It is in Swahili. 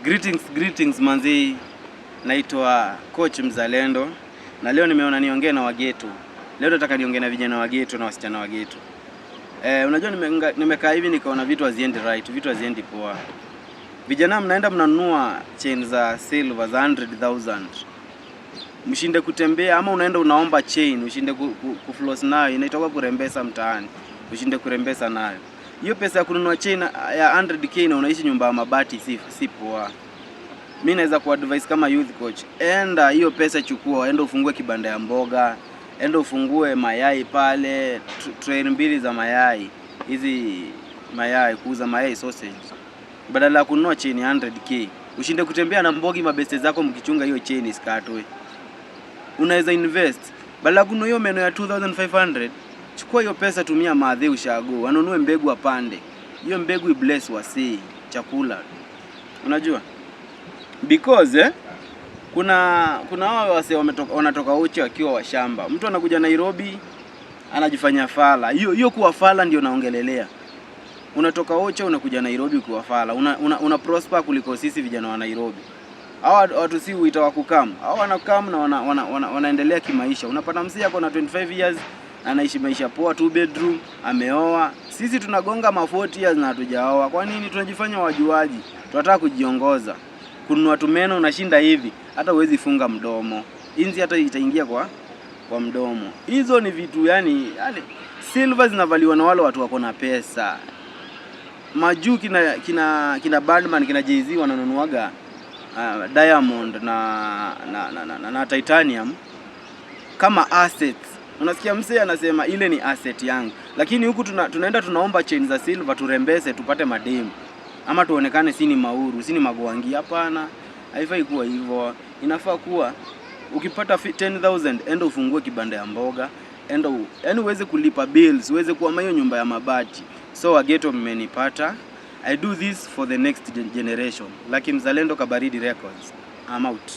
Greetings manzi, naitwa Coach Mzalendo na leo nimeona niongee na wageto. Leo nataka niongee na vijana wageto na wasichana wageto. Unajua nimekaa hivi nikaona vitu haziendi right, vitu haziendi poa. Vijana mnaenda mnanunua chain za silver za 100,000. Mshinde kutembea ama unaenda unaomba chain, ushinde kufloss nayo, inaitwa kurembesa mtaani. Ushinde kurembesa nayo. Hiyo pesa ya kununua chain ya 100k na unaishi nyumba ya mabati si poa. Mimi naweza kuadvise kama youth coach, enda hiyo pesa chukua, enda ufungue kibanda ya mboga, enda ufungue mayai pale, tray mbili za mayai. Hizi mayai, kuuza mayai sausage. Badala ya kununua chain 100k, ushinde kutembea na mbogi mabeste zako mkichunga hiyo chain isikatwe. Unaweza invest. Badala ya kununua hiyo meno ya 2500, chukua hiyo pesa tumia madhe ushago, anunue mbegu apande. Hiyo mbegu ibless wasi chakula. Unajua? Because kuna hao wase wanatoka uchi wakiwa wa shamba. Mtu anakuja Nairobi anajifanya fala. Hiyo kuwa fala ndio naongelelea. Unatoka uchi unakuja Nairobi kuwa fala. Una prosper kuliko sisi vijana wa Nairobi. Hao watu si huita wa kukam. Hao wanakam na wanaendelea kimaisha. Unapata msee ako na 25 years anaishi maisha poa, 2 bedroom, ameoa. Sisi tunagonga ma 40 years na hatujaoa. Kwa nini tunajifanya wajuaji? Tunataka kujiongoza. Kununua tumeno unashinda hivi, hata huwezi funga mdomo. Inzi hata itaingia kwa mdomo. Hizo ni vitu yani silver zinavaliwa na wale watu wako na pesa. Majuu kina Badman, kina Jay-Z wananunuaga diamond na titanium kama assets. Unasikia msee anasema ile ni asset yangu. Lakini huku tunaenda tunaomba chain za silver turembese tupate mademu. Ama tuonekane sini mauru, sini magwangi. Hapana, haifai kuwa hivyo. Inafaa kuwa ukipata 10,000 enda ufungue kibanda ya mboga, yani uweze kulipa bills, uweze kuwa mayo nyumba ya mabati. So wageto mmenipata. I do this for the next generation. Like Mzalendo Kabaridi Records. I'm out.